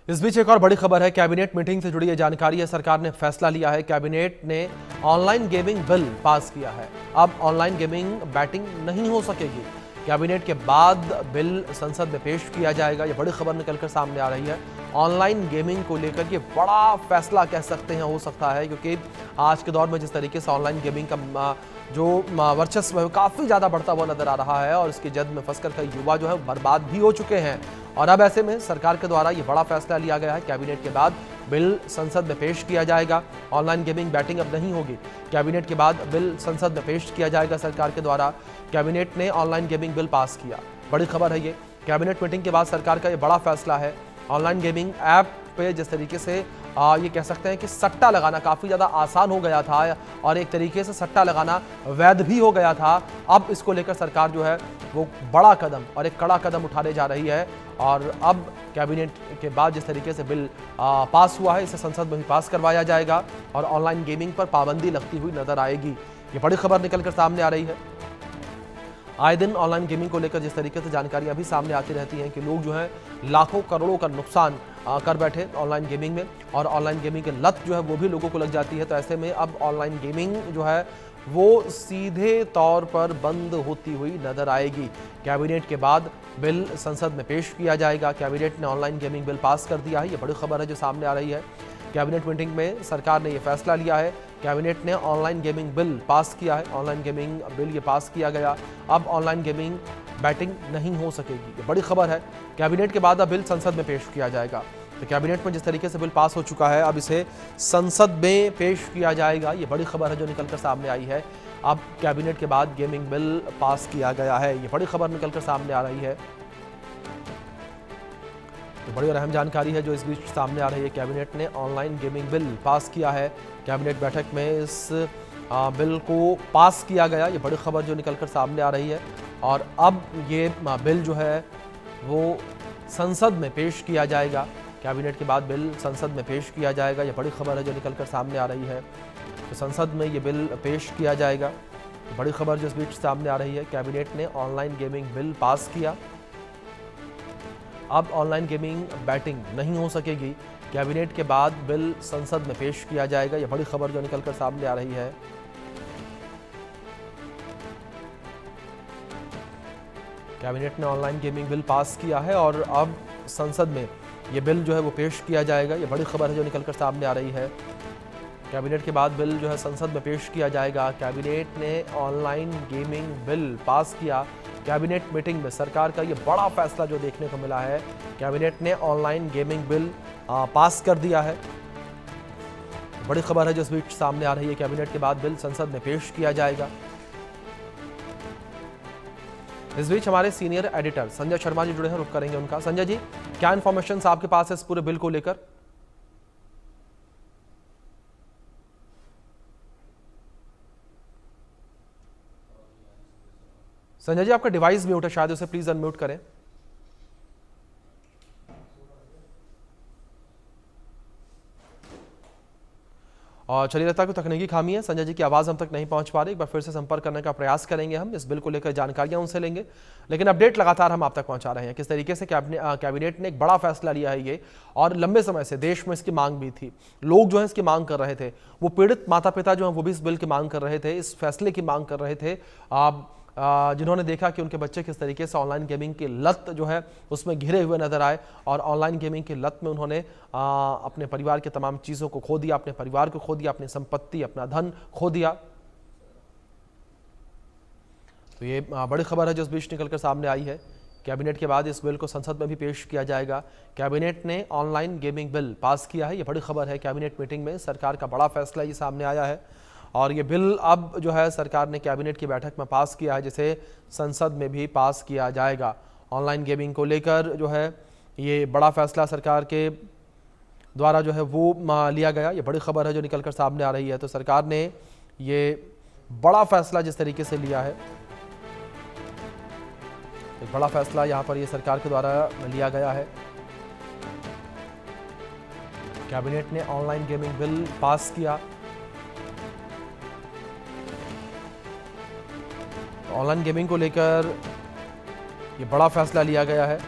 इस बीच एक और बड़ी खबर है। कैबिनेट मीटिंग से जुड़ी ये जानकारी है। सरकार ने फैसला लिया है। कैबिनेट ने ऑनलाइन गेमिंग बिल पास किया है। अब ऑनलाइन गेमिंग बैटिंग नहीं हो सकेगी। कैबिनेट के बाद बिल संसद में पेश किया जाएगा। ये बड़ी खबर निकलकर सामने आ रही है। ऑनलाइन गेमिंग को लेकर ये बड़ा फैसला कह सकते हैं, हो सकता है, क्योंकि आज के दौर में जिस तरीके से ऑनलाइन गेमिंग का जो वर्चस्व है वो काफ़ी ज़्यादा बढ़ता हुआ नजर आ रहा है और इसकी जद में फंसकर कई युवा जो है बर्बाद भी हो चुके हैं। और अब ऐसे में सरकार के द्वारा ये बड़ा फैसला लिया गया है। कैबिनेट के बाद बिल संसद में पेश किया जाएगा। ऑनलाइन गेमिंग बैटिंग अब नहीं होगी। कैबिनेट के बाद बिल संसद में पेश किया जाएगा। सरकार के द्वारा कैबिनेट ने ऑनलाइन गेमिंग बिल पास किया। बड़ी खबर है ये। कैबिनेट मीटिंग के बाद सरकार का ये बड़ा फैसला है। ऑनलाइन गेमिंग ऐप पे जिस तरीके से ये कह सकते हैं कि सट्टा लगाना काफ़ी ज़्यादा आसान हो गया था और एक तरीके से सट्टा लगाना वैध भी हो गया था, अब इसको लेकर सरकार जो है वो बड़ा कदम और एक कड़ा कदम उठाने जा रही है। और अब कैबिनेट के बाद जिस तरीके से बिल पास हुआ है, इसे संसद में भी पास करवाया जाएगा और ऑनलाइन गेमिंग पर पाबंदी लगती हुई नजर आएगी। ये बड़ी खबर निकलकर सामने आ रही है। आए दिन ऑनलाइन गेमिंग को लेकर जिस तरीके से जानकारियां भी सामने आती रहती हैं कि लोग जो है लाखों करोड़ों का नुकसान कर बैठे ऑनलाइन गेमिंग में, और ऑनलाइन गेमिंग की लत जो है वो भी लोगों को लग जाती है। तो ऐसे में अब ऑनलाइन गेमिंग जो है वो सीधे तौर पर बंद होती हुई नजर आएगी। कैबिनेट के बाद बिल संसद में पेश किया जाएगा। कैबिनेट ने ऑनलाइन गेमिंग बिल पास कर दिया है। ये बड़ी खबर है जो सामने आ रही है। कैबिनेट मीटिंग में सरकार ने यह फैसला लिया है। कैबिनेट ने ऑनलाइन गेमिंग बिल पास किया है। ऑनलाइन गेमिंग बिल ये पास किया गया। अब ऑनलाइन गेमिंग बैटिंग नहीं हो सकेगी। ये बड़ी खबर है। कैबिनेट के बाद अब बिल संसद में पेश किया जाएगा। तो कैबिनेट में जिस तरीके से बिल पास हो चुका है, अब इसे संसद में पेश किया जाएगा। ये बड़ी खबर है जो निकलकर सामने आई है। अब कैबिनेट के बाद गेमिंग बिल पास किया गया है। ये बड़ी खबर निकलकर सामने आ रही है। तो बड़ी और अहम जानकारी है जो इस बीच सामने आ रही है। कैबिनेट ने ऑनलाइन गेमिंग बिल पास किया है। कैबिनेट बैठक में इस बिल को पास किया गया। ये बड़ी खबर जो निकलकर सामने आ रही है। और अब ये बिल जो है वो संसद में पेश किया जाएगा। कैबिनेट के बाद बिल संसद में पेश किया जाएगा। ये बड़ी खबर है जो निकलकर सामने आ रही है। तो संसद में ये बिल पेश किया जाएगा। बड़ी खबर जो इस बीच सामने आ रही है। कैबिनेट ने ऑनलाइन गेमिंग बिल पास किया। अब ऑनलाइन गेमिंग बैटिंग नहीं हो सकेगी। कैबिनेट के बाद बिल संसद में पेश किया जाएगा। यह बड़ी खबर जो निकलकर सामने आ रही है। कैबिनेट ने ऑनलाइन गेमिंग बिल पास किया है और अब संसद में यह बिल जो है वो पेश किया जाएगा। यह बड़ी खबर है जो निकलकर सामने आ रही है। कैबिनेट के बाद बिल जो है संसद में पेश किया जाएगा। कैबिनेट ने ऑनलाइन गेमिंग बिल पास किया। कैबिनेट मीटिंग में सरकार का ये बड़ा फैसला जो देखने को मिला है। कैबिनेट ने ऑनलाइन गेमिंग बिल पास कर दिया है। बड़ी खबर है जो इस बीच सामने आ रही है। कैबिनेट के बाद बिल संसद में पेश किया जाएगा। इस बीच हमारे सीनियर एडिटर संजय शर्मा जी जुड़े हैं, रुक करेंगे उनका। संजय जी, क्या इंफॉर्मेशन आपके पास है इस पूरे बिल को लेकर? संजय जी, आपका डिवाइस म्यूट है शायद, उसे प्लीज अनम्यूट करें। और चलिए, लगता है कोई तकनीकी खामी है। संजय जी की आवाज़ हम तक नहीं पहुंच पा रही। एक बार फिर से संपर्क करने का प्रयास करेंगे हम। इस बिल को लेकर जानकारियां उनसे लेंगे, लेकिन अपडेट लगातार हम आप तक पहुंचा रहे हैं। किस तरीके से कैबिनेट ने एक बड़ा फैसला लिया है ये, और लंबे समय से देश में इसकी मांग भी थी। लोग जो है इसकी मांग कर रहे थे। वो पीड़ित माता पिता जो हैं वो भी इस बिल की मांग कर रहे थे, इस फैसले की मांग कर रहे थे। जिन्होंने देखा कि उनके बच्चे किस तरीके से ऑनलाइन गेमिंग की लत जो है उसमें घिरे हुए नजर आए, और ऑनलाइन गेमिंग की लत में उन्होंने अपने परिवार की तमाम चीज़ों को खो दिया, अपने परिवार को खो दिया, अपनी संपत्ति, अपना धन खो दिया। तो ये बड़ी खबर है जो इस बीच निकलकर सामने आई है। कैबिनेट के बाद इस बिल को संसद में भी पेश किया जाएगा। कैबिनेट ने ऑनलाइन गेमिंग बिल पास किया है। ये बड़ी खबर है। कैबिनेट मीटिंग में सरकार का बड़ा फैसला ये सामने आया है, और ये बिल अब जो है सरकार ने कैबिनेट की बैठक में पास किया है, जिसे संसद में भी पास किया जाएगा। ऑनलाइन गेमिंग को लेकर जो है ये बड़ा फैसला सरकार के द्वारा जो है वो लिया गया। ये बड़ी खबर है जो निकलकर सामने आ रही है। तो सरकार ने ये बड़ा फैसला जिस तरीके से लिया है, एक बड़ा फैसला यहाँ पर ये सरकार के द्वारा लिया गया है। कैबिनेट ने ऑनलाइन गेमिंग बिल पास किया। ऑनलाइन गेमिंग को लेकर ये बड़ा फैसला लिया गया है।